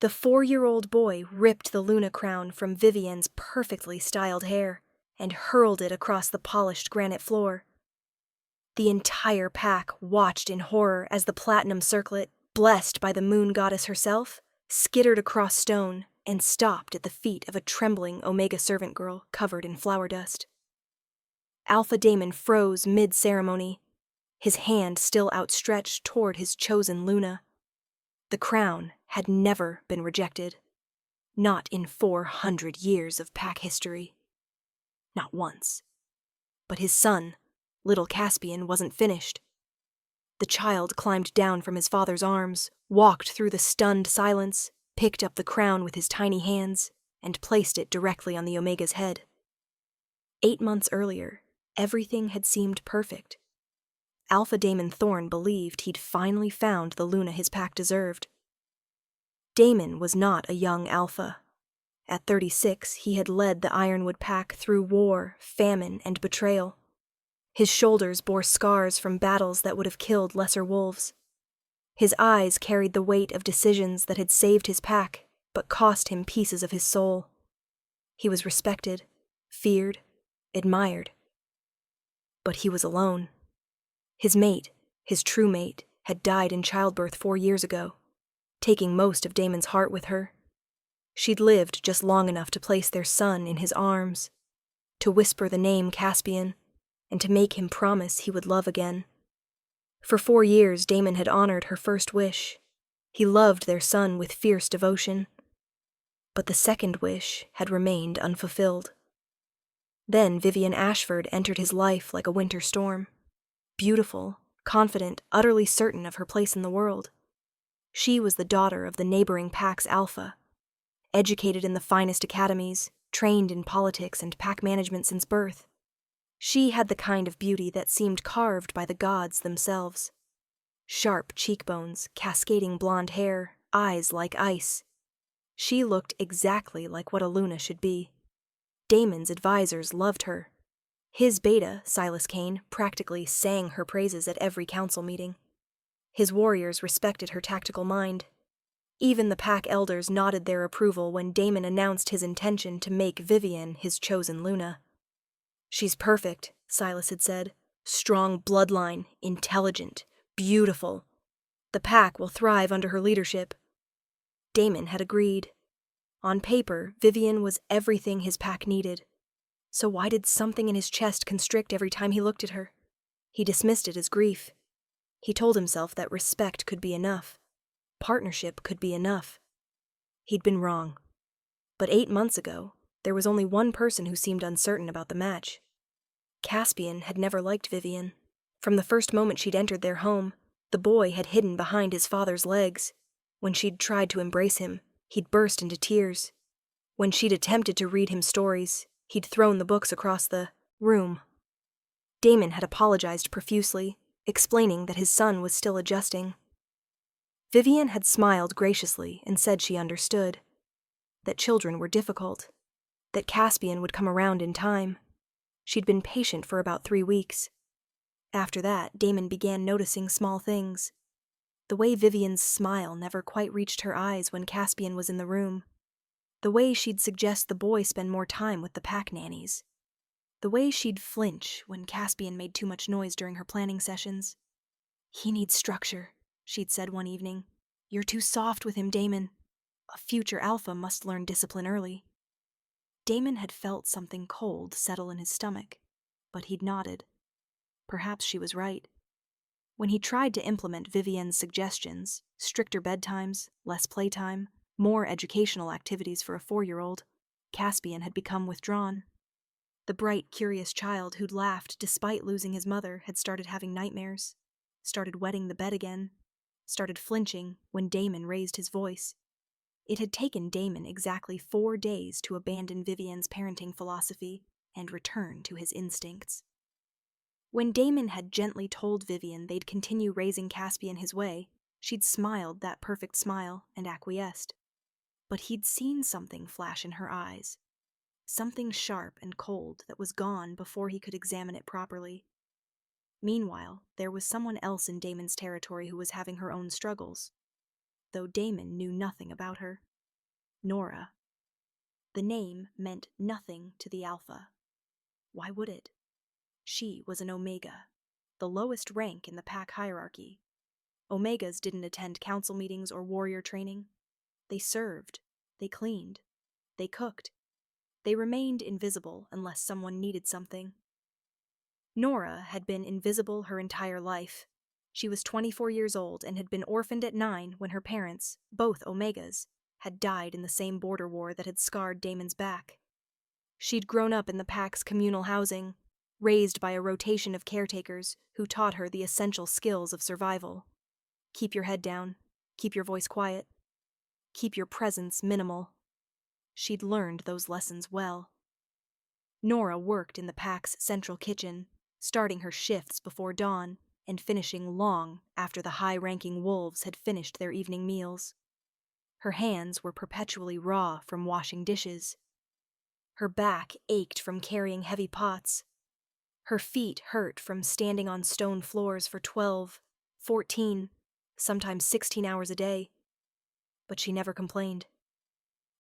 The 4-year-old boy ripped the Luna crown from Vivian's perfectly styled hair and hurled it across the polished granite floor. The entire pack watched in horror as the platinum circlet, blessed by the moon goddess herself, skittered across stone and stopped at the feet of a trembling Omega servant girl covered in flower dust. Alpha Daemon froze mid-ceremony, his hand still outstretched toward his chosen Luna. The crown had never been rejected, not in 400 years of pack history. Not once. But his son, little Caspian, wasn't finished. The child climbed down from his father's arms, walked through the stunned silence, picked up the crown with his tiny hands, and placed it directly on the Omega's head. 8 months earlier, everything had seemed perfect. Alpha Daemon Thorn believed he'd finally found the Luna his pack deserved. Daemon was not a young alpha. At 36, he had led the Ironwood pack through war, famine, and betrayal. His shoulders bore scars from battles that would have killed lesser wolves. His eyes carried the weight of decisions that had saved his pack, but cost him pieces of his soul. He was respected, feared, admired. But he was alone. His mate, his true mate, had died in childbirth 4 years ago, taking most of Daemon's heart with her. She'd lived just long enough to place their son in his arms, to whisper the name Caspian, and to make him promise he would love again. For 4 years, Daemon had honored her first wish. He loved their son with fierce devotion. But the second wish had remained unfulfilled. Then Vivian Ashford entered his life like a winter storm. Beautiful, confident, utterly certain of her place in the world. She was the daughter of the neighboring pack's alpha, educated in the finest academies, trained in politics and pack management since birth. She had the kind of beauty that seemed carved by the gods themselves. Sharp cheekbones, cascading blonde hair, eyes like ice. She looked exactly like what a Luna should be. Daemon's advisors loved her. His beta, Silas Kane, practically sang her praises at every council meeting. His warriors respected her tactical mind. Even the pack elders nodded their approval when Daemon announced his intention to make Vivian his chosen Luna. "She's perfect," Silas had said. "Strong bloodline, intelligent, beautiful. The pack will thrive under her leadership." Daemon had agreed. On paper, Vivian was everything his pack needed. So why did something in his chest constrict every time he looked at her? He dismissed it as grief. He told himself that respect could be enough. Partnership could be enough. He'd been wrong. But 8 months ago, there was only one person who seemed uncertain about the match. Caspian had never liked Vivian. From the first moment she'd entered their home, the boy had hidden behind his father's legs. When she'd tried to embrace him, he'd burst into tears. When she'd attempted to read him stories, he'd thrown the books across the room. Daemon had apologized profusely, explaining that his son was still adjusting. Vivian had smiled graciously and said she understood. That children were difficult. That Caspian would come around in time. She'd been patient for about 3 weeks. After that, Daemon began noticing small things. The way Vivian's smile never quite reached her eyes when Caspian was in the room. The way she'd suggest the boy spend more time with the pack nannies. The way she'd flinch when Caspian made too much noise during her planning sessions. "He needs structure," she'd said one evening. "You're too soft with him, Daemon. A future alpha must learn discipline early." Daemon had felt something cold settle in his stomach, but he'd nodded. Perhaps she was right. When he tried to implement Vivian's suggestions, stricter bedtimes, less playtime, more educational activities for a 4-year-old, Caspian had become withdrawn. The bright, curious child who'd laughed despite losing his mother had started having nightmares, started wetting the bed again, started flinching when Daemon raised his voice. It had taken Daemon exactly 4 days to abandon Vivian's parenting philosophy and return to his instincts. When Daemon had gently told Vivian they'd continue raising Caspian his way, she'd smiled that perfect smile and acquiesced. But he'd seen something flash in her eyes. Something sharp and cold that was gone before he could examine it properly. Meanwhile, there was someone else in Daemon's territory who was having her own struggles, though Daemon knew nothing about her. Nora. The name meant nothing to the Alpha. Why would it? She was an Omega, the lowest rank in the pack hierarchy. Omegas didn't attend council meetings or warrior training. They served, they cleaned, they cooked. They remained invisible unless someone needed something. Nora had been invisible her entire life. She was 24 years old and had been orphaned at 9 when her parents, both Omegas, had died in the same border war that had scarred Damon's back. She'd grown up in the pack's communal housing, raised by a rotation of caretakers who taught her the essential skills of survival. Keep your head down, keep your voice quiet, keep your presence minimal. She'd learned those lessons well. Nora worked in the pack's central kitchen, starting her shifts before dawn and finishing long after the high-ranking wolves had finished their evening meals. Her hands were perpetually raw from washing dishes. Her back ached from carrying heavy pots. Her feet hurt from standing on stone floors for 12, 14, sometimes 16 hours a day. But she never complained.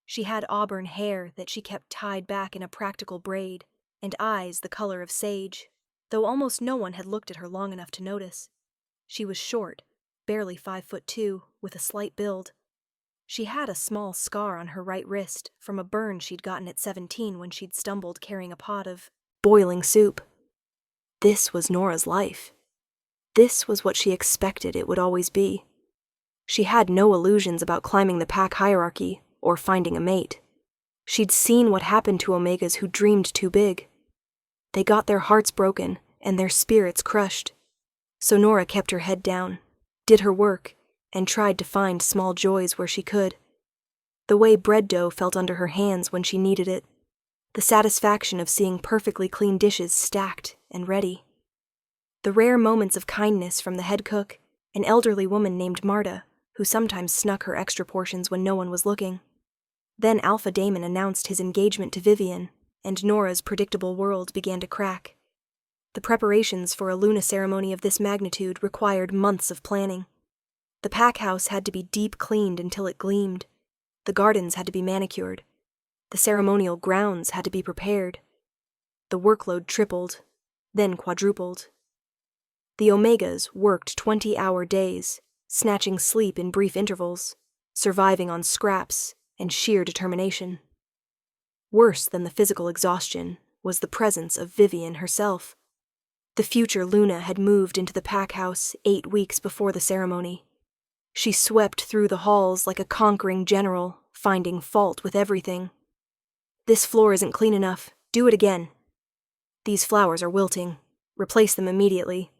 She had auburn hair that she kept tied back in a practical braid, and eyes the color of sage, though almost no one had looked at her long enough to notice. She was short, barely 5'2", with a slight build. She had a small scar on her right wrist from a burn she'd gotten at 17 when she'd stumbled carrying a pot of boiling soup. This was Nora's life. This was what she expected it would always be. She had no illusions about climbing the pack hierarchy or finding a mate. She'd seen what happened to Omegas who dreamed too big. They got their hearts broken and their spirits crushed. So Nora kept her head down, did her work, and tried to find small joys where she could. The way bread dough felt under her hands when she needed it. The satisfaction of seeing perfectly clean dishes stacked and ready. The rare moments of kindness from the head cook, an elderly woman named Marta, who sometimes snuck her extra portions when no one was looking. Then Alpha Damon announced his engagement to Vivian, and Nora's predictable world began to crack. The preparations for a Luna ceremony of this magnitude required months of planning. The pack house had to be deep cleaned until it gleamed. The gardens had to be manicured. The ceremonial grounds had to be prepared. The workload tripled, then quadrupled. The Omegas worked 20-hour days, snatching sleep in brief intervals, surviving on scraps and sheer determination. Worse than the physical exhaustion was the presence of Vivian herself. The future Luna had moved into the pack house 8 weeks before the ceremony. She swept through the halls like a conquering general, finding fault with everything. This floor isn't clean enough. Do it again. These flowers are wilting. Replace them immediately.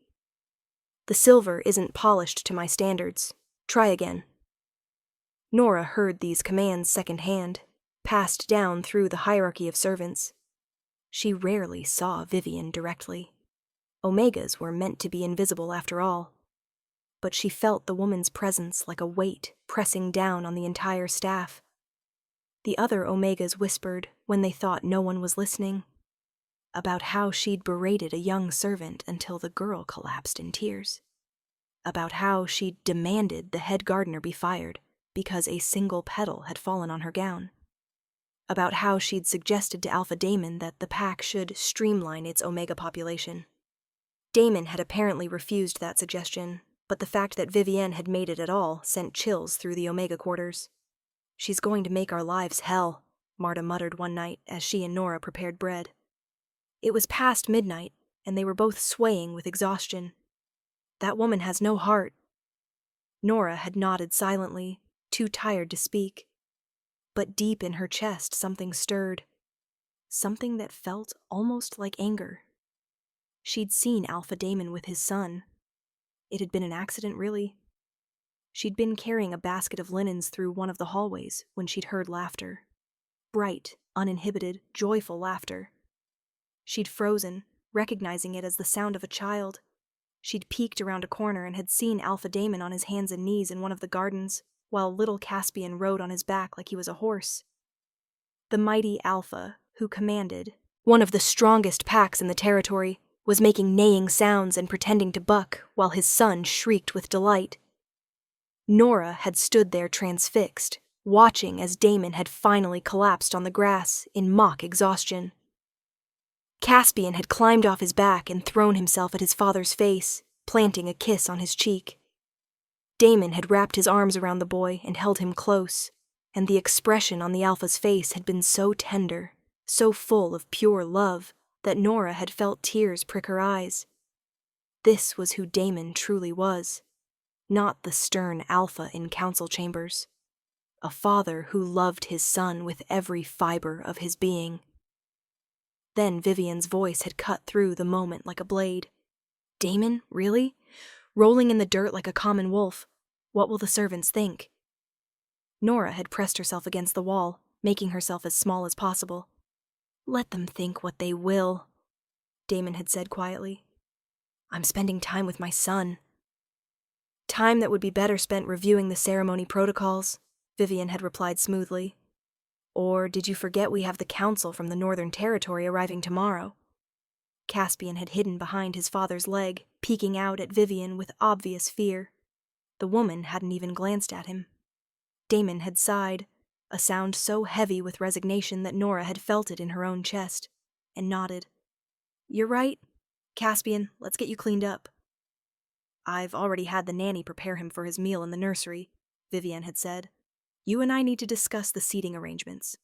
The silver isn't polished to my standards. Try again. Nora heard these commands secondhand, passed down through the hierarchy of servants. She rarely saw Vivian directly. Omegas were meant to be invisible after all. But she felt the woman's presence like a weight pressing down on the entire staff. The other Omegas whispered, when they thought no one was listening, about how she'd berated a young servant until the girl collapsed in tears. About how she'd demanded the head gardener be fired because a single petal had fallen on her gown. About how she'd suggested to Alpha Damon that the pack should streamline its Omega population. Damon had apparently refused that suggestion, but the fact that Vivienne had made it at all sent chills through the Omega quarters. "She's going to make our lives hell," Marta muttered one night as she and Nora prepared bread. It was past midnight, and they were both swaying with exhaustion. "That woman has no heart." Nora had nodded silently, too tired to speak. But deep in her chest something stirred. Something that felt almost like anger. She'd seen Alpha Damon with his son. It had been an accident, really. She'd been carrying a basket of linens through one of the hallways when she'd heard laughter. Bright, uninhibited, joyful laughter. She'd frozen, recognizing it as the sound of a child. She'd peeked around a corner and had seen Alpha Damon on his hands and knees in one of the gardens, while little Caspian rode on his back like he was a horse. The mighty Alpha, who commanded, one of the strongest packs in the territory, was making neighing sounds and pretending to buck while his son shrieked with delight. Nora had stood there transfixed, watching as Damon had finally collapsed on the grass in mock exhaustion. Caspian had climbed off his back and thrown himself at his father's face, planting a kiss on his cheek. Damon had wrapped his arms around the boy and held him close, and the expression on the alpha's face had been so tender, so full of pure love, that Nora had felt tears prick her eyes. This was who Damon truly was, not the stern alpha in council chambers. A father who loved his son with every fiber of his being. Then Vivian's voice had cut through the moment like a blade. Damon, really? Rolling in the dirt like a common wolf. What will the servants think? Nora had pressed herself against the wall, making herself as small as possible. Let them think what they will, Damon had said quietly. I'm spending time with my son. Time that would be better spent reviewing the ceremony protocols, Vivian had replied smoothly. Or did you forget we have the council from the Northern Territory arriving tomorrow? Caspian had hidden behind his father's leg, peeking out at Vivian with obvious fear. The woman hadn't even glanced at him. Damon had sighed, a sound so heavy with resignation that Nora had felt it in her own chest, and nodded. You're right. Caspian, let's get you cleaned up. I've already had the nanny prepare him for his meal in the nursery, Vivian had said. You and I need to discuss the seating arrangements.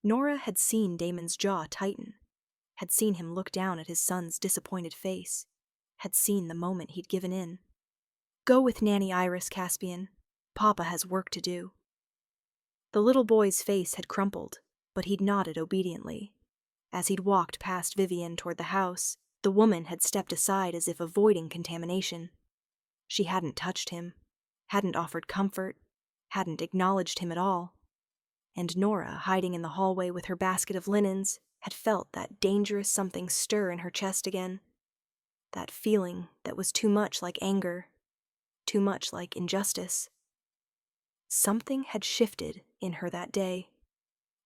Nora had seen Damon's jaw tighten, had seen him look down at his son's disappointed face, had seen the moment he'd given in. Go with Nanny Iris, Caspian. Papa has work to do. The little boy's face had crumpled, but he'd nodded obediently. As he'd walked past Vivian toward the house, the woman had stepped aside as if avoiding contamination. She hadn't touched him, hadn't offered comfort, hadn't acknowledged him at all. And Nora, hiding in the hallway with her basket of linens, had felt that dangerous something stir in her chest again. That feeling that was too much like anger, too much like injustice. Something had shifted in her that day.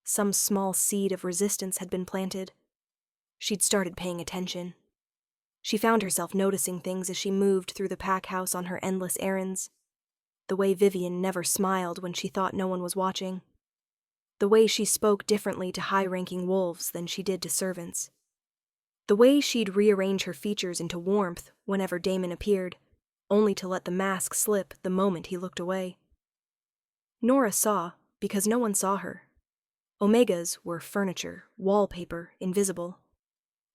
Some small seed of resistance had been planted. She'd started paying attention. She found herself noticing things as she moved through the pack house on her endless errands. The way Vivian never smiled when she thought no one was watching. The way she spoke differently to high-ranking wolves than she did to servants. The way she'd rearrange her features into warmth whenever Damon appeared, only to let the mask slip the moment he looked away. Nora saw, because no one saw her. Omegas were furniture, wallpaper, invisible.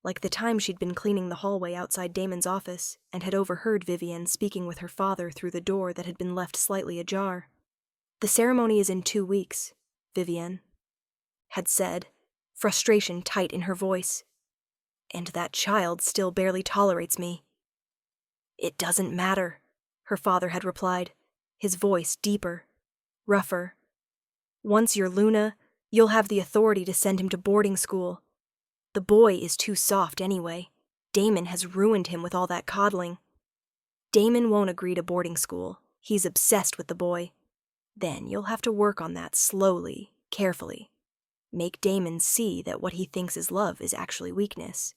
Like the time she'd been cleaning the hallway outside Damon's office and had overheard Vivian speaking with her father through the door that had been left slightly ajar. The ceremony is in 2 weeks, Vivian had said, frustration tight in her voice. And that child still barely tolerates me. It doesn't matter, her father had replied, his voice deeper, rougher. Once you're Luna, you'll have the authority to send him to boarding school. The boy is too soft anyway. Damon has ruined him with all that coddling. Damon won't agree to boarding school. He's obsessed with the boy. Then you'll have to work on that slowly, carefully. Make Damon see that what he thinks is love is actually weakness.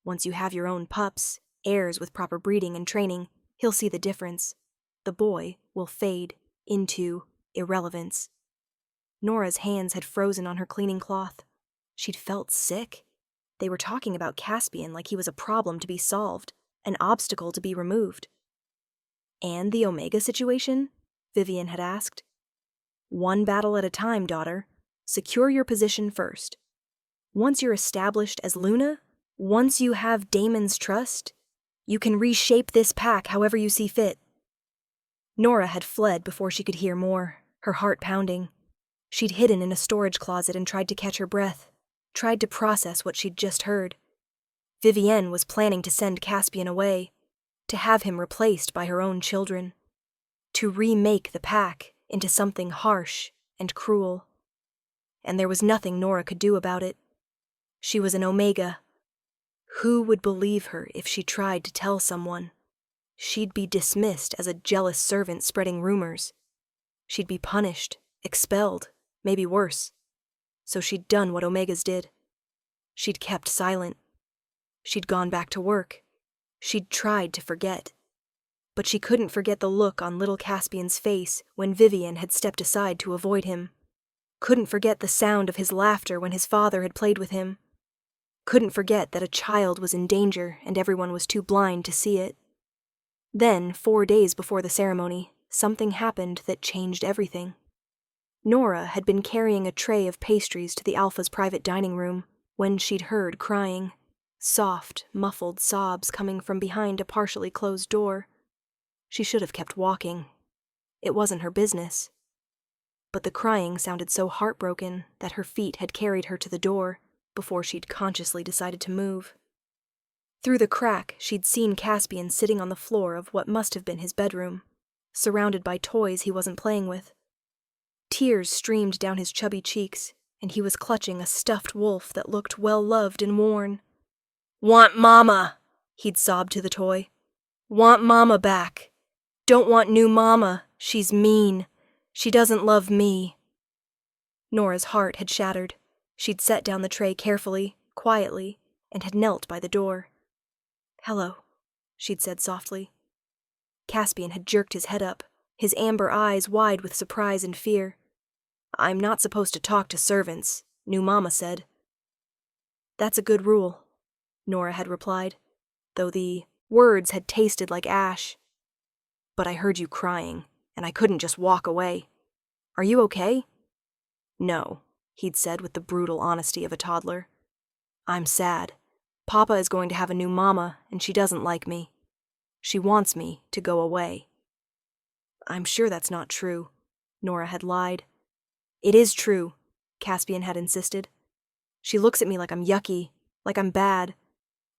Once you have your own pups, heirs with proper breeding and training, he'll see the difference. The boy will fade into irrelevance. Nora's hands had frozen on her cleaning cloth. She'd felt sick. They were talking about Caspian like he was a problem to be solved, an obstacle to be removed. And the Omega situation? Vivian had asked. One battle at a time, daughter. Secure your position first. Once you're established as Luna, once you have Damon's trust, you can reshape this pack however you see fit. Nora had fled before she could hear more, her heart pounding. She'd hidden in a storage closet and tried to catch her breath, tried to process what she'd just heard. Vivienne was planning to send Caspian away, to have him replaced by her own children, to remake the pack into something harsh and cruel. And there was nothing Nora could do about it. She was an Omega. Who would believe her if she tried to tell someone? She'd be dismissed as a jealous servant spreading rumors. She'd be punished, expelled, maybe worse. So she'd done what Omegas did. She'd kept silent. She'd gone back to work. She'd tried to forget. but she couldn't forget the look on little Caspian's face when Vivian had stepped aside to avoid him. Couldn't forget the sound of his laughter when his father had played with him. Couldn't forget that a child was in danger and everyone was too blind to see it. Then, 4 days before the ceremony, something happened that changed everything. Nora had been carrying a tray of pastries to the Alpha's private dining room when she'd heard crying, soft, muffled sobs coming from behind a partially closed door. She should have kept walking. It wasn't her business. But the crying sounded so heartbroken that her feet had carried her to the door before she'd consciously decided to move. Through the crack, she'd seen Caspian sitting on the floor of what must have been his bedroom, surrounded by toys he wasn't playing with. Tears streamed down his chubby cheeks, and he was clutching a stuffed wolf that looked well-loved and worn. "Want Mama," he'd sobbed to the toy. "Want Mama back. Don't want new Mama. She's mean. She doesn't love me." Nora's heart had shattered. She'd set down the tray carefully, quietly, and had knelt by the door. "Hello," she'd said softly. Caspian had jerked his head up, his amber eyes wide with surprise and fear. "I'm not supposed to talk to servants," new Mama said. "That's a good rule," Nora had replied, though the words had tasted like ash. "But I heard you crying, and I couldn't just walk away. Are you okay?" "No," he'd said with the brutal honesty of a toddler. "I'm sad. Papa is going to have a new Mama, and she doesn't like me. She wants me to go away." "I'm sure that's not true," Nora had lied. "It is true," Caspian had insisted. "She looks at me like I'm yucky, like I'm bad.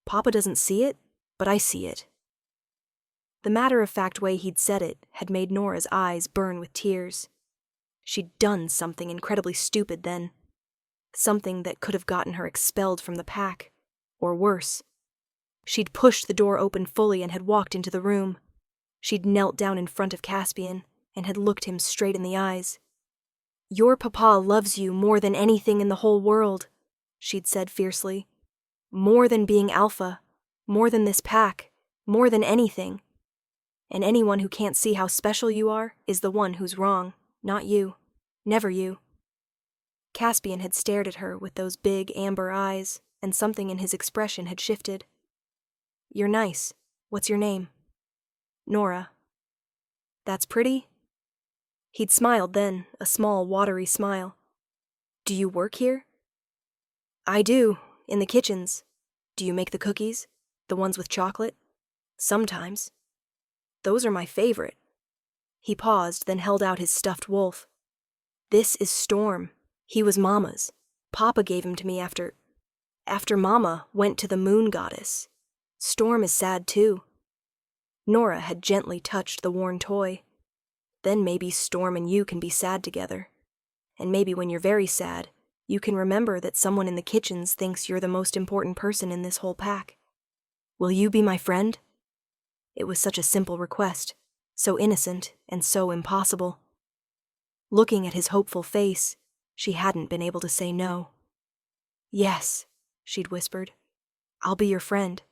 Papa doesn't see it, but I see it." The matter-of-fact way he'd said it had made Nora's eyes burn with tears. She'd done something incredibly stupid then. Something that could have gotten her expelled from the pack, or worse. She'd pushed the door open fully and had walked into the room. She'd knelt down in front of Caspian and had looked him straight in the eyes. "Your papa loves you more than anything in the whole world," she'd said fiercely. "More than being Alpha, more than this pack, more than anything. And anyone who can't see how special you are is the one who's wrong, not you. Never you." Caspian had stared at her with those big amber eyes, and something in his expression had shifted. "You're nice. What's your name?" "Nora." "That's pretty?" He'd smiled then, a small, watery smile. "Do you work here?" "I do, in the kitchens. Do you make the cookies? The ones with chocolate?" "Sometimes." "Those are my favorite." He paused, then held out his stuffed wolf. "This is Storm. He was Mama's. Papa gave him to me after Mama went to the moon goddess. Storm is sad too." Nora had gently touched the worn toy. "Then maybe Storm and you can be sad together. And maybe when you're very sad, you can remember that someone in the kitchens thinks you're the most important person in this whole pack. Will you be my friend?" It was such a simple request, so innocent and so impossible. Looking at his hopeful face, she hadn't been able to say no. "Yes," she'd whispered. "I'll be your friend."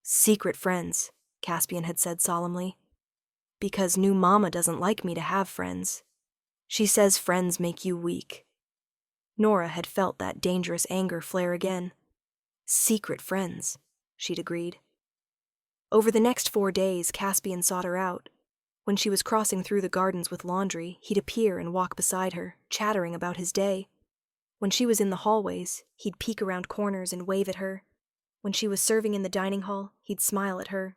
"Secret friends," Caspian had said solemnly. "Because new Mama doesn't like me to have friends. She says friends make you weak." Nora had felt that dangerous anger flare again. "Secret friends," she'd agreed. Over the next 4 days, Caspian sought her out. When she was crossing through the gardens with laundry, he'd appear and walk beside her, chattering about his day. When she was in the hallways, he'd peek around corners and wave at her. When she was serving in the dining hall, he'd smile at her,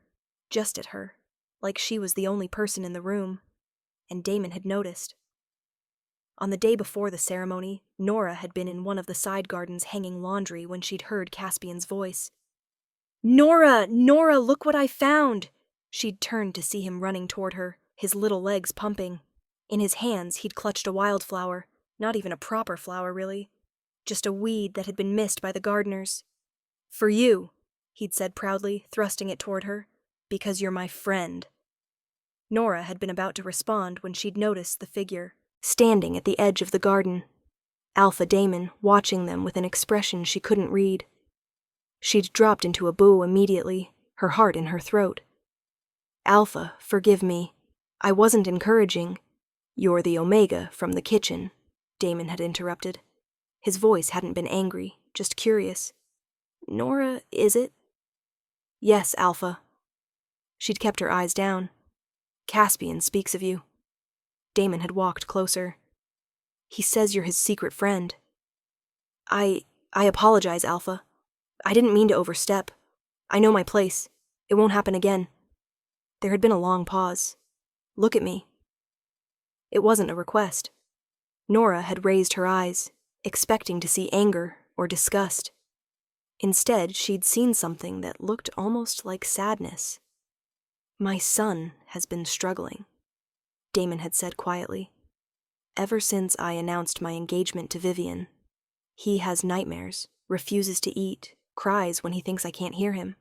just at her, like she was the only person in the room. And Damon had noticed. On the day before the ceremony, Nora had been in one of the side gardens hanging laundry when she'd heard Caspian's voice. "Nora! Nora, look what I found!" She'd turned to see him running toward her, his little legs pumping. In his hands, he'd clutched a wildflower, not even a proper flower, really. Just a weed that had been missed by the gardeners. "For you," he'd said proudly, thrusting it toward her, "because you're my friend." Nora had been about to respond when she'd noticed the figure, standing at the edge of the garden. Alpha Damon, watching them with an expression she couldn't read. She'd dropped into a boo immediately, her heart in her throat. Alpha, forgive me. I wasn't encouraging. You're the Omega from the kitchen, Damon had interrupted. His voice hadn't been angry, just curious. Nora, is it? Yes, Alpha. She'd kept her eyes down. Caspian speaks of you. Damon had walked closer. He says you're his secret friend. I apologize, Alpha. I didn't mean to overstep. I know my place. It won't happen again. There had been a long pause. Look at me. It wasn't a request. Nora had raised her eyes, expecting to see anger or disgust. Instead, she'd seen something that looked almost like sadness. My son has been struggling, Damon had said quietly. Ever since I announced my engagement to Vivian, he has nightmares, refuses to eat, cries when he thinks I can't hear him.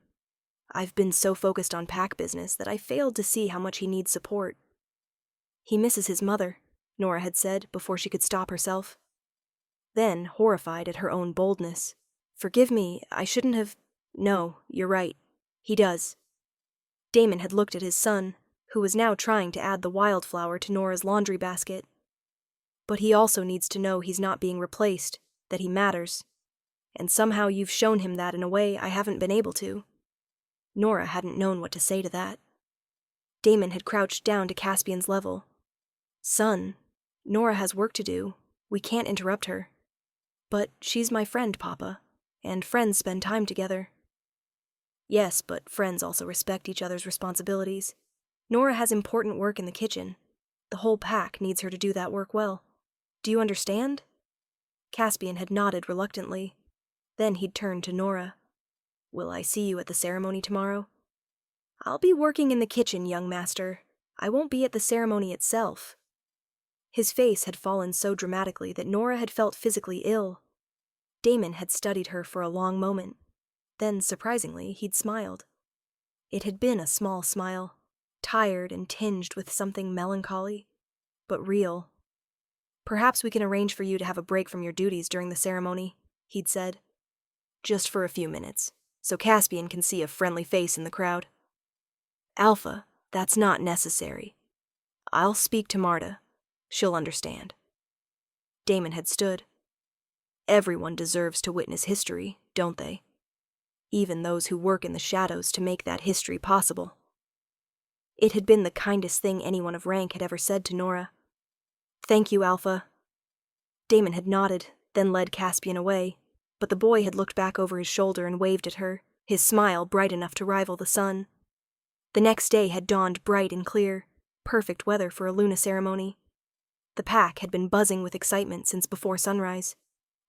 I've been so focused on pack business that I failed to see how much he needs support. He misses his mother, Nora had said before she could stop herself. Then, horrified at her own boldness, forgive me, I shouldn't have... No, you're right. He does. Damon had looked at his son, who was now trying to add the wildflower to Nora's laundry basket. But he also needs to know he's not being replaced, that he matters. And somehow you've shown him that in a way I haven't been able to. Nora hadn't known what to say to that. Damon had crouched down to Caspian's level. Son, Nora has work to do. We can't interrupt her. But she's my friend, Papa, and friends spend time together. Yes, but friends also respect each other's responsibilities. Nora has important work in the kitchen. The whole pack needs her to do that work well. Do you understand? Caspian had nodded reluctantly. Then he'd turned to Nora. Will I see you at the ceremony tomorrow? I'll be working in the kitchen, young master. I won't be at the ceremony itself. His face had fallen so dramatically that Nora had felt physically ill. Damon had studied her for a long moment. Then, surprisingly, he'd smiled. It had been a small smile, tired and tinged with something melancholy, but real. Perhaps we can arrange for you to have a break from your duties during the ceremony, he'd said. Just for a few minutes, so Caspian can see a friendly face in the crowd. Alpha, that's not necessary. I'll speak to Marta. She'll understand. Damon had stood. Everyone deserves to witness history, don't they? Even those who work in the shadows to make that history possible. It had been the kindest thing anyone of rank had ever said to Nora. Thank you, Alpha. Damon had nodded, then led Caspian away, but the boy had looked back over his shoulder and waved at her, his smile bright enough to rival the sun. The next day had dawned bright and clear, perfect weather for a Luna ceremony. The pack had been buzzing with excitement since before sunrise.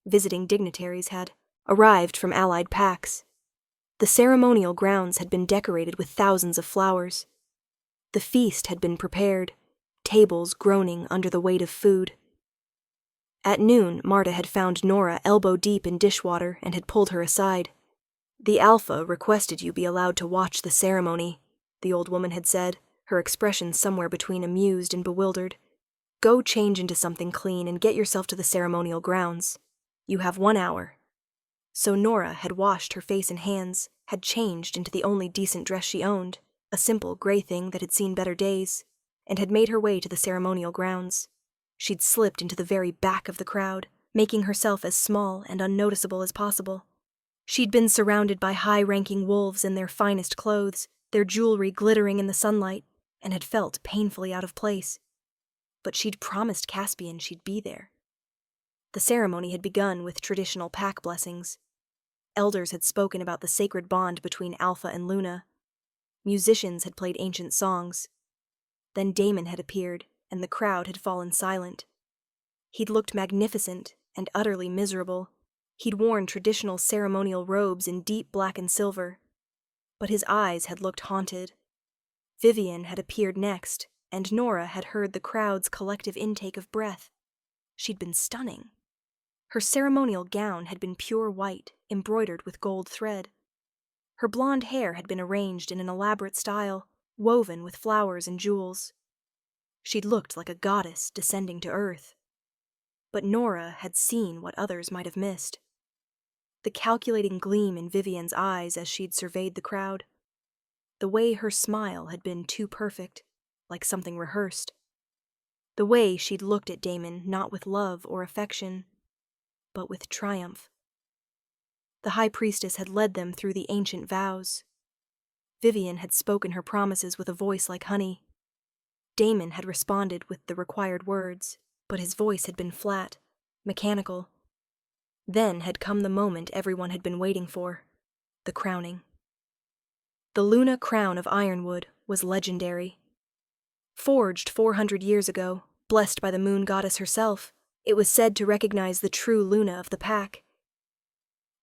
Visiting dignitaries had arrived from allied packs. The ceremonial grounds had been decorated with thousands of flowers. The feast had been prepared, tables groaning under the weight of food. At noon, Marta had found Nora elbow-deep in dishwater and had pulled her aside. The Alpha requested you be allowed to watch the ceremony, the old woman had said, her expression somewhere between amused and bewildered. Go change into something clean and get yourself to the ceremonial grounds. You have 1 hour. So Nora had washed her face and hands, had changed into the only decent dress she owned, a simple gray thing that had seen better days, and had made her way to the ceremonial grounds. She'd slipped into the very back of the crowd, making herself as small and unnoticeable as possible. She'd been surrounded by high-ranking wolves in their finest clothes, their jewelry glittering in the sunlight, and had felt painfully out of place. But she'd promised Caspian she'd be there. The ceremony had begun with traditional pack blessings. Elders had spoken about the sacred bond between Alpha and Luna. Musicians had played ancient songs. Then Damon had appeared, and the crowd had fallen silent. He'd looked magnificent and utterly miserable. He'd worn traditional ceremonial robes in deep black and silver. But his eyes had looked haunted. Vivian had appeared next, and Nora had heard the crowd's collective intake of breath. She'd been stunning. Her ceremonial gown had been pure white, embroidered with gold thread. Her blonde hair had been arranged in an elaborate style, woven with flowers and jewels. She'd looked like a goddess descending to earth. But Nora had seen what others might have missed. The calculating gleam in Vivian's eyes as she'd surveyed the crowd. the way her smile had been too perfect, like something rehearsed. The way she'd looked at Damon not with love or affection, but with triumph. The High Priestess had led them through the ancient vows. Vivian had spoken her promises with a voice like honey. Damon had responded with the required words, but his voice had been flat, mechanical. Then had come the moment everyone had been waiting for, the crowning. The Luna crown of ironwood was legendary. Forged 400 years ago, blessed by the moon goddess herself, it was said to recognize the true Luna of the pack.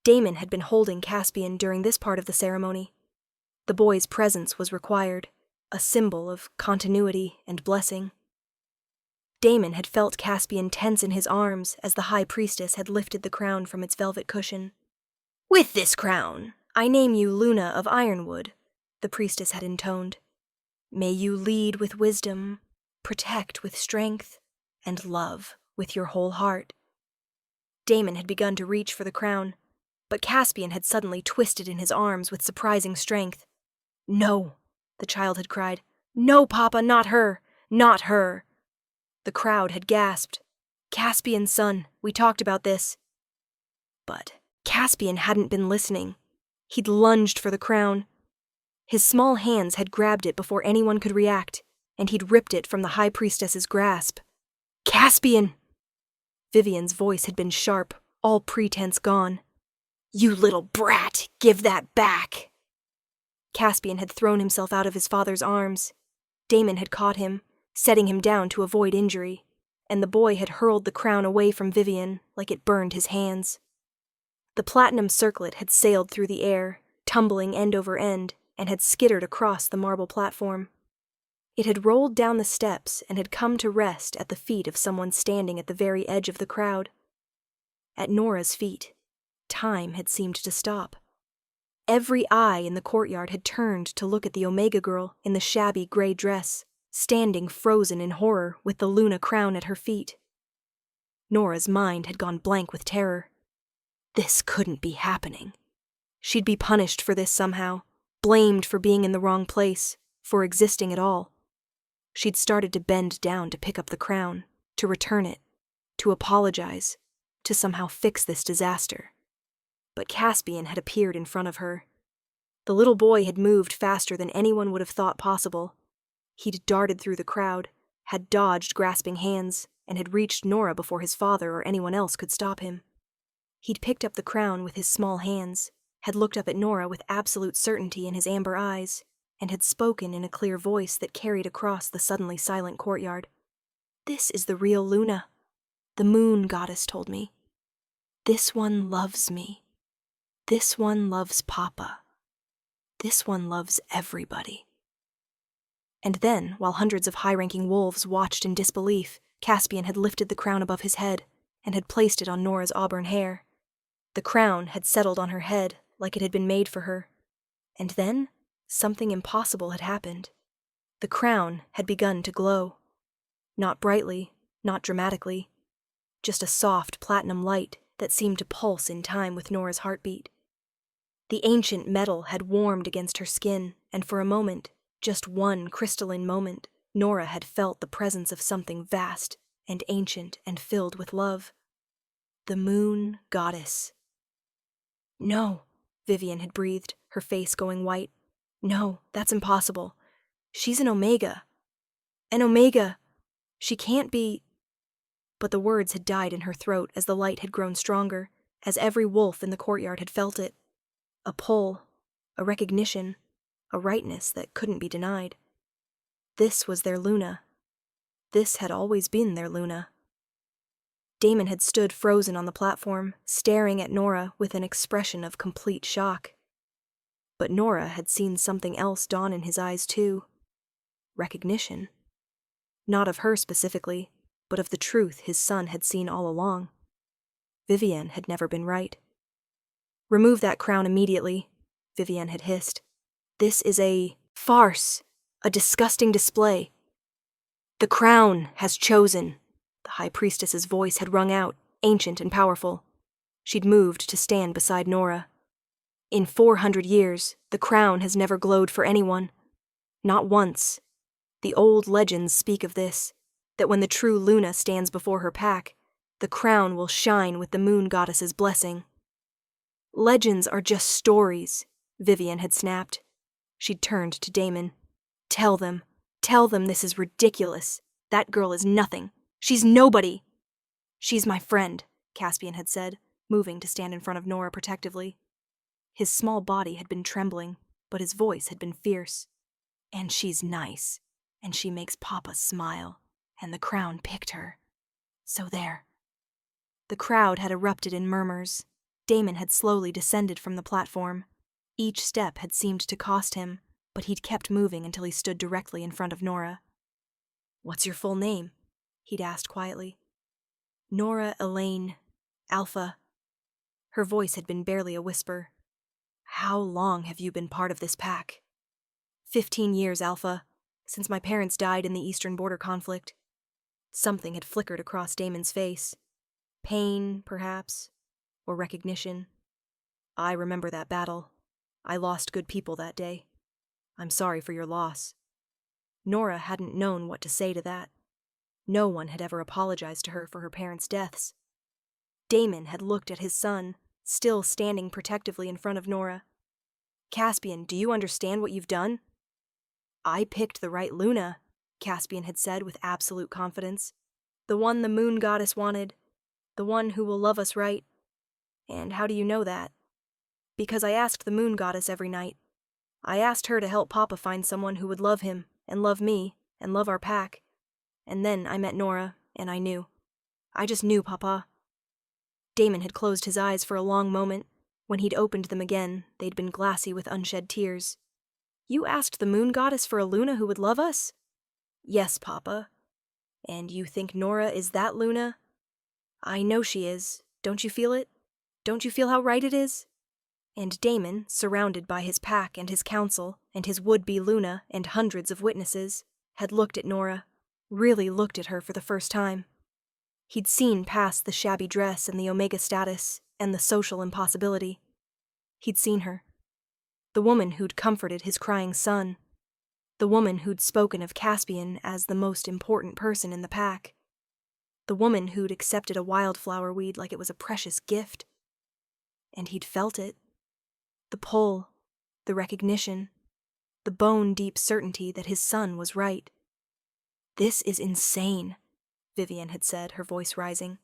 Damon had been holding Caspian during this part of the ceremony. The boy's presence was required, a symbol of continuity and blessing. Damon had felt Caspian tense in his arms as the High Priestess had lifted the crown from its velvet cushion. "With this crown, I name you Luna of Ironwood," the priestess had intoned. "May you lead with wisdom, protect with strength, and love with your whole heart." Damon had begun to reach for the crown, but Caspian had suddenly twisted in his arms with surprising strength. "No," the child had cried. "No, Papa, not her! Not her!" The crowd had gasped. "Caspian's son, we talked about this." But Caspian hadn't been listening. He'd lunged for the crown. His small hands had grabbed it before anyone could react, and he'd ripped it from the High Priestess's grasp. "Caspian!" Vivian's voice had been sharp, all pretense gone. "You little brat, give that back!" Caspian had thrown himself out of his father's arms. Damon had caught him, setting him down to avoid injury, and the boy had hurled the crown away from Vivian like it burned his hands. The platinum circlet had sailed through the air, tumbling end over end, and had skittered across the marble platform. It had rolled down the steps and had come to rest at the feet of someone standing at the very edge of the crowd. At Nora's feet, time had seemed to stop. Every eye in the courtyard had turned to look at the Omega girl in the shabby gray dress, standing frozen in horror with the Luna crown at her feet. Nora's mind had gone blank with terror. This couldn't be happening. She'd be punished for this somehow, blamed for being in the wrong place, for existing at all. She'd started to bend down to pick up the crown, to return it, to apologize, to somehow fix this disaster. But Caspian had appeared in front of her. The little boy had moved faster than anyone would have thought possible. He'd darted through the crowd, had dodged grasping hands, and had reached Nora before his father or anyone else could stop him. He'd picked up the crown with his small hands, had looked up at Nora with absolute certainty in his amber eyes, and had spoken in a clear voice that carried across the suddenly silent courtyard. "This is the real Luna. The moon goddess told me. This one loves me. This one loves Papa. This one loves everybody." And then, while hundreds of high-ranking wolves watched in disbelief, Caspian had lifted the crown above his head and had placed it on Nora's auburn hair. The crown had settled on her head like it had been made for her. And then, something impossible had happened. The crown had begun to glow. Not brightly, not dramatically, just a soft platinum light that seemed to pulse in time with Nora's heartbeat. The ancient metal had warmed against her skin, and for a moment, just one crystalline moment, Nora had felt the presence of something vast and ancient and filled with love. The moon goddess. "No," Vivian had breathed, her face going white. "No, that's impossible. She's an Omega. An Omega. She can't be—" But the words had died in her throat as the light had grown stronger, as every wolf in the courtyard had felt it. A pull, a recognition, a rightness that couldn't be denied. This was their Luna. This had always been their Luna. Damon had stood frozen on the platform, staring at Nora with an expression of complete shock. But Nora had seen something else dawn in his eyes too. Recognition. Not of her specifically, but of the truth his son had seen all along. Vivian had never been right. "Remove that crown immediately," Vivian had hissed. "This is a farce, a disgusting display. The crown has chosen." The High Priestess's voice had rung out, ancient and powerful. She'd moved to stand beside Nora. In 400 years, the crown has never glowed for anyone. Not once. The old legends speak of this, that when the true Luna stands before her pack, the crown will shine with the moon goddess's blessing. Legends are just stories, Vivian had snapped. She'd turned to Damon. Tell them this is ridiculous. That girl is nothing. She's nobody. She's my friend, Caspian had said, moving to stand in front of Nora protectively. His small body had been trembling, but his voice had been fierce. And she's nice, and she makes Papa smile, and the crown picked her. So there. The crowd had erupted in murmurs. Damon had slowly descended from the platform. Each step had seemed to cost him, but he'd kept moving until he stood directly in front of Nora. What's your full name? He'd asked quietly. Nora Elaine Alpha. Her voice had been barely a whisper. How long have you been part of this pack? 15 years, Alpha, since my parents died in the Eastern Border conflict. Something had flickered across Damon's face. Pain, perhaps, or recognition. I remember that battle. I lost good people that day. I'm sorry for your loss. Nora hadn't known what to say to that. No one had ever apologized to her for her parents' deaths. Damon had looked at his son, still standing protectively in front of Nora. Caspian, do you understand what you've done? I picked the right Luna, Caspian had said with absolute confidence. The one the moon goddess wanted. The one who will love us right. And how do you know that? Because I asked the moon goddess every night. I asked her to help Papa find someone who would love him, and love me, and love our pack. And then I met Nora, and I knew. I just knew, Papa. Damon had closed his eyes for a long moment. When he'd opened them again, they'd been glassy with unshed tears. You asked the moon goddess for a Luna who would love us? Yes, Papa. And you think Nora is that Luna? I know she is. Don't you feel it? Don't you feel how right it is? And Damon, surrounded by his pack and his council, and his would-be Luna and hundreds of witnesses, had looked at Nora, really looked at her for the first time. He'd seen past the shabby dress and the Omega status and the social impossibility. He'd seen her. The woman who'd comforted his crying son. The woman who'd spoken of Caspian as the most important person in the pack. The woman who'd accepted a wildflower weed like it was a precious gift. And he'd felt it. The pull, the recognition, the bone-deep certainty that his son was right. This is insane, Vivian had said, her voice rising.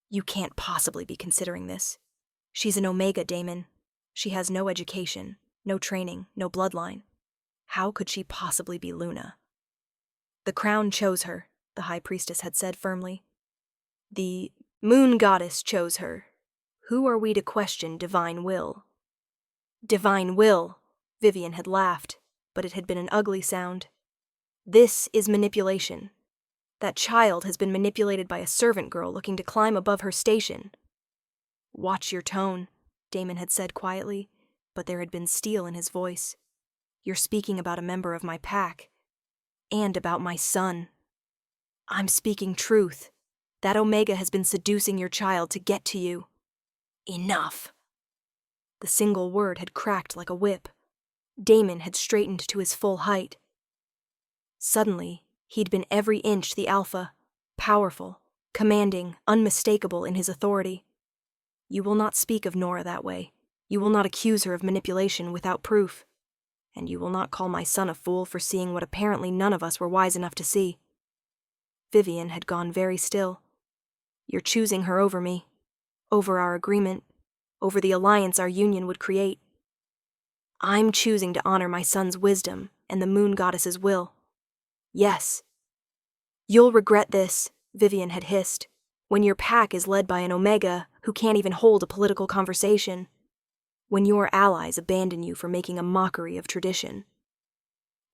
You can't possibly be considering this. She's an Omega, Damon. She has no education, no training, no bloodline. How could she possibly be Luna? The crown chose her, the high priestess had said firmly. The moon goddess chose her. Who are we to question divine will? Divine will, Vivian had laughed, but it had been an ugly sound. This is manipulation. That child has been manipulated by a servant girl looking to climb above her station. Watch your tone, Damon had said quietly, but there had been steel in his voice. You're speaking about a member of my pack. And about my son. I'm speaking truth. That Omega has been seducing your child to get to you. Enough. The single word had cracked like a whip. Damon had straightened to his full height. Suddenly, he'd been every inch the alpha, powerful, commanding, unmistakable in his authority. You will not speak of Nora that way. You will not accuse her of manipulation without proof. And you will not call my son a fool for seeing what apparently none of us were wise enough to see. Vivian had gone very still. You're choosing her over me, over our agreement, over the alliance our union would create. I'm choosing to honor my son's wisdom and the moon goddess's will. Yes. You'll regret this, Vivian had hissed, when your pack is led by an Omega who can't even hold a political conversation. When your allies abandon you for making a mockery of tradition.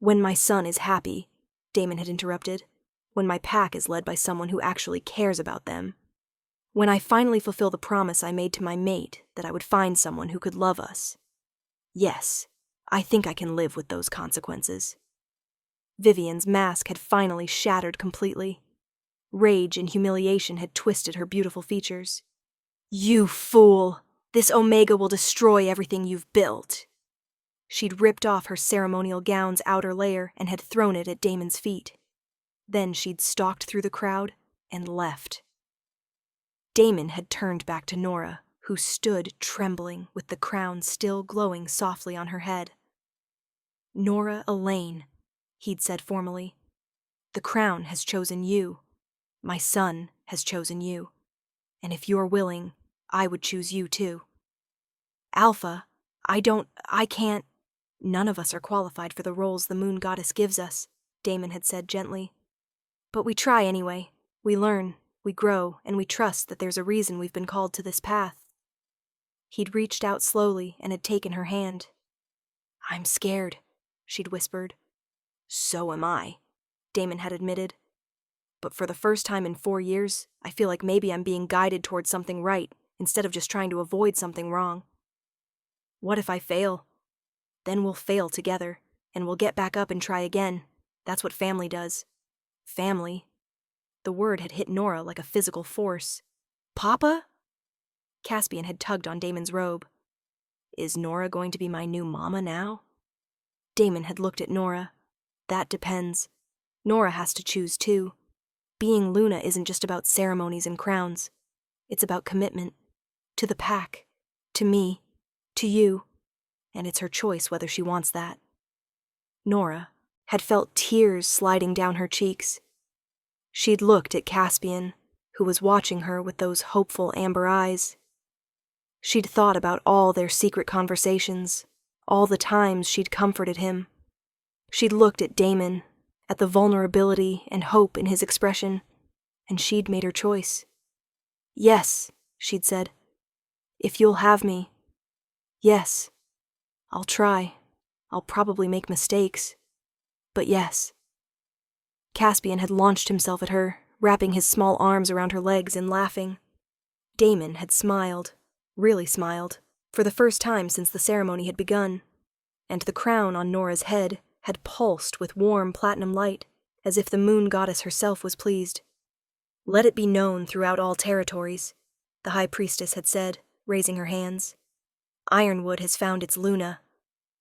When my son is happy, Damon had interrupted, when my pack is led by someone who actually cares about them. When I finally fulfill the promise I made to my mate that I would find someone who could love us. Yes, I think I can live with those consequences. Vivian's mask had finally shattered completely. Rage and humiliation had twisted her beautiful features. You fool! This Omega will destroy everything you've built." She'd ripped off her ceremonial gown's outer layer and had thrown it at Damon's feet. Then she'd stalked through the crowd and left. Damon had turned back to Nora, who stood trembling with the crown still glowing softly on her head. "Nora Elaine," he'd said formally, "the crown has chosen you. My son has chosen you. And if you're willing, I would choose you too." "Alpha, I can't." "None of us are qualified for the roles the moon goddess gives us," Damon had said gently. "But we try anyway. We learn, we grow, and we trust that there's a reason we've been called to this path." He'd reached out slowly and had taken her hand. "I'm scared," she'd whispered. "So am I," Damon had admitted. "But for the first time in 4 years, I feel like maybe I'm being guided towards something right, instead of just trying to avoid something wrong. What if I fail? Then we'll fail together, and we'll get back up and try again. That's what family does." Family. The word had hit Nora like a physical force. "Papa?" Caspian had tugged on Damon's robe. "Is Nora going to be my new mama now?" Damon had looked at Nora. "That depends. Nora has to choose too. Being Luna isn't just about ceremonies and crowns. It's about commitment. To the pack. To me. To you. And it's her choice whether she wants that." Nora had felt tears sliding down her cheeks. She'd looked at Caspian, who was watching her with those hopeful amber eyes. She'd thought about all their secret conversations, all the times she'd comforted him. She'd looked at Damon, at the vulnerability and hope in his expression, and she'd made her choice. "Yes," she'd said. "If you'll have me. Yes. I'll try. I'll probably make mistakes. But yes." Caspian had launched himself at her, wrapping his small arms around her legs and laughing. Damon had smiled, really smiled, for the first time since the ceremony had begun, and the crown on Nora's head had pulsed with warm platinum light, as if the moon goddess herself was pleased. "Let it be known throughout all territories," the high priestess had said, raising her hands. "Ironwood has found its Luna.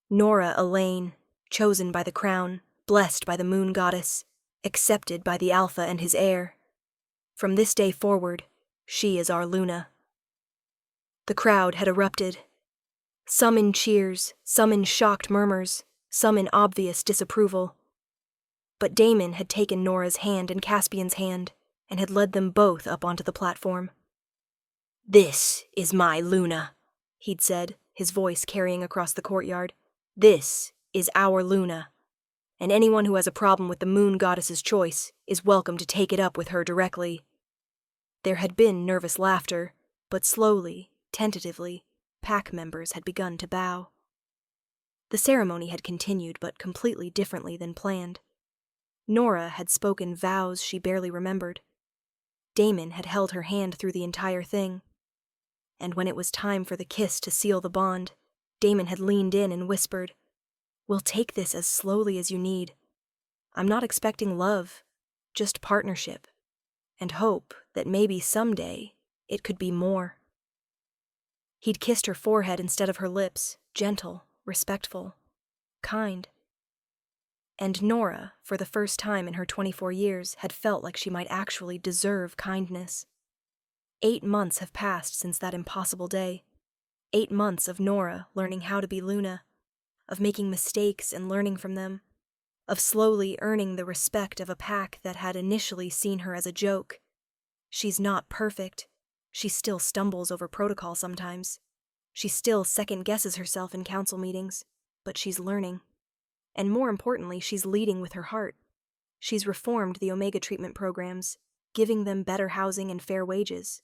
Nora Elaine, chosen by the crown, blessed by the moon goddess, accepted by the Alpha and his heir. From this day forward, she is our Luna." The crowd had erupted. Some in cheers, some in shocked murmurs, some in obvious disapproval. But Damon had taken Nora's hand and Caspian's hand, and had led them both up onto the platform. "This is my Luna," he'd said, his voice carrying across the courtyard. "This is our Luna. And anyone who has a problem with the moon goddess's choice is welcome to take it up with her directly." There had been nervous laughter, but slowly, tentatively, pack members had begun to bow. The ceremony had continued, but completely differently than planned. Nora had spoken vows she barely remembered. Damon had held her hand through the entire thing. And when it was time for the kiss to seal the bond, Damon had leaned in and whispered, "We'll take this as slowly as you need. I'm not expecting love, just partnership, and hope that maybe someday it could be more." He'd kissed her forehead instead of her lips, gentle, respectful, kind. And Nora, for the first time in her 24 years, had felt like she might actually deserve kindness. 8 months have passed since that impossible day. 8 months of Nora learning how to be Luna, of making mistakes and learning from them, of slowly earning the respect of a pack that had initially seen her as a joke. She's not perfect. She still stumbles over protocol sometimes. She still second-guesses herself in council meetings, but she's learning. And more importantly, she's leading with her heart. She's reformed the Omega treatment programs, giving them better housing and fair wages.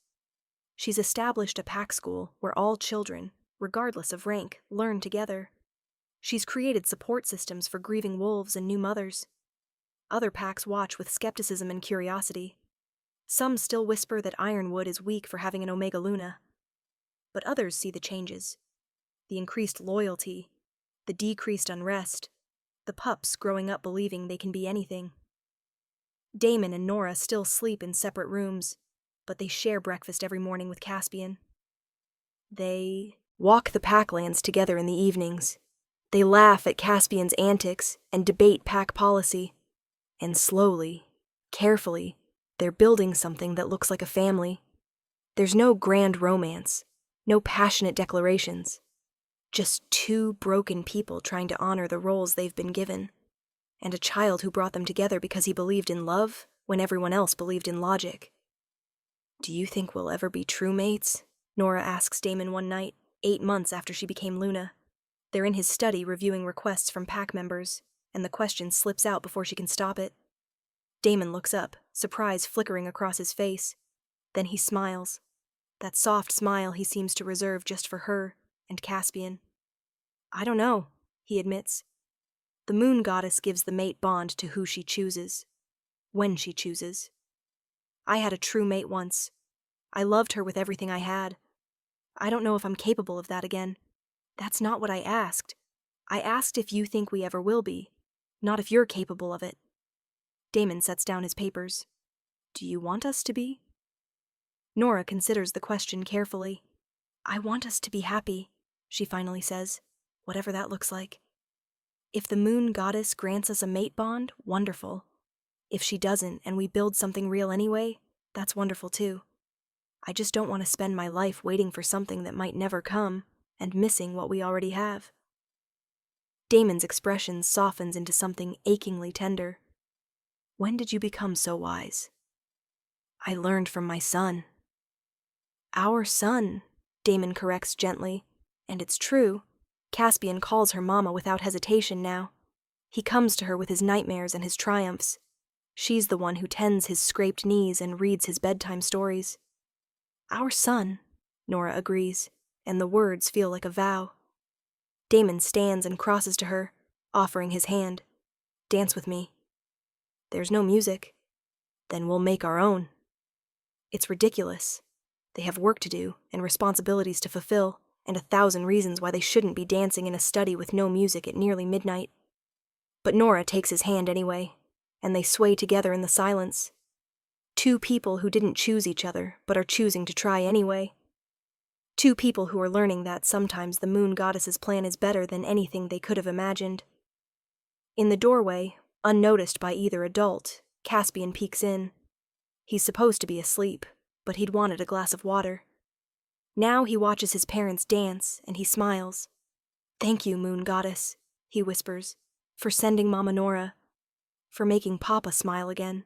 She's established a pack school where all children, regardless of rank, learn together. She's created support systems for grieving wolves and new mothers. Other packs watch with skepticism and curiosity. Some still whisper that Ironwood is weak for having an Omega Luna. But others see the changes. The increased loyalty, the decreased unrest, the pups growing up believing they can be anything. Damon and Nora still sleep in separate rooms, but they share breakfast every morning with Caspian. They walk the packlands together in the evenings. They laugh at Caspian's antics and debate pack policy. And slowly, carefully, they're building something that looks like a family. There's no grand romance, no passionate declarations. Just two broken people trying to honor the roles they've been given. And a child who brought them together because he believed in love when everyone else believed in logic. "Do you think we'll ever be true mates?" Nora asks Damon one night, 8 months after she became Luna. They're in his study reviewing requests from pack members, and the question slips out before she can stop it. Damon looks up, surprise flickering across his face. Then he smiles. That soft smile he seems to reserve just for her and Caspian. "I don't know," he admits. "The moon goddess gives the mate bond to who she chooses. When she chooses. I had a true mate once. I loved her with everything I had. I don't know if I'm capable of that again. That's not what I asked. I asked if you think we ever will be, not if you're capable of it." Damon sets down his papers. "Do you want us to be?" Nora considers the question carefully. "I want us to be happy," she finally says, "whatever that looks like. If the moon goddess grants us a mate bond, wonderful. If she doesn't and we build something real anyway, that's wonderful too. I just don't want to spend my life waiting for something that might never come and missing what we already have." Damon's expression softens into something achingly tender. "When did you become so wise?" "I learned from my son." "Our son," Damon corrects gently. And it's true. Caspian calls her mama without hesitation now. He comes to her with his nightmares and his triumphs. She's the one who tends his scraped knees and reads his bedtime stories. "Our son," Nora agrees, and the words feel like a vow. Damon stands and crosses to her, offering his hand. "Dance with me." "There's no music." "Then we'll make our own." It's ridiculous. They have work to do and responsibilities to fulfill, and 1,000 reasons why they shouldn't be dancing in a study with no music at nearly midnight. But Nora takes his hand anyway, and they sway together in the silence. Two people who didn't choose each other, but are choosing to try anyway. Two people who are learning that sometimes the moon goddess's plan is better than anything they could have imagined. In the doorway, unnoticed by either adult, Caspian peeks in. He's supposed to be asleep, but he'd wanted a glass of water. Now he watches his parents dance, and he smiles. "Thank you, moon goddess," he whispers, "for sending Mama Nora, for making Papa smile again."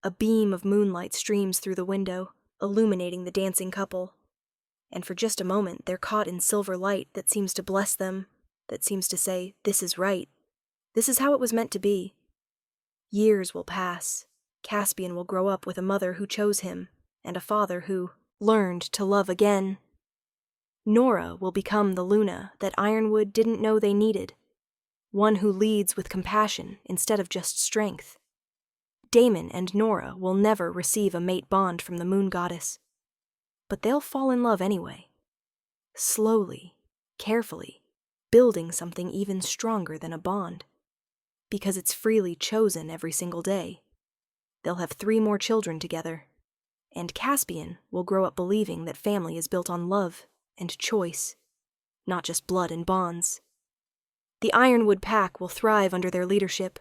A beam of moonlight streams through the window, illuminating the dancing couple. And for just a moment they're caught in silver light that seems to bless them, that seems to say, "This is right. This is how it was meant to be." Years will pass. Caspian will grow up with a mother who chose him, and a father who learned to love again. Nora will become the Luna that Ironwood didn't know they needed, one who leads with compassion instead of just strength. Damon and Nora will never receive a mate bond from the moon goddess, but they'll fall in love anyway. Slowly, carefully, building something even stronger than a bond, because it's freely chosen every single day. They'll have 3 more children together, and Caspian will grow up believing that family is built on love and choice, not just blood and bonds. The Ironwood pack will thrive under their leadership.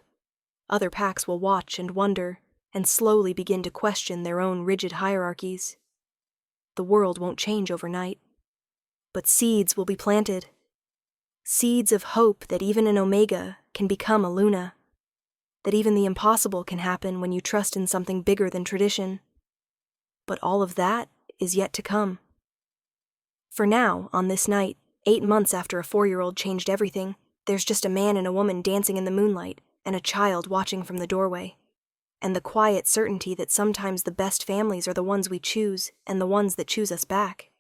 Other packs will watch and wonder, and slowly begin to question their own rigid hierarchies. The world won't change overnight, but seeds will be planted. Seeds of hope that even an Omega can become a Luna, that even the impossible can happen when you trust in something bigger than tradition. But all of that is yet to come. For now, on this night, 8 months after a 4-year-old changed everything, there's just a man and a woman dancing in the moonlight, and a child watching from the doorway. And the quiet certainty that sometimes the best families are the ones we choose, and the ones that choose us back.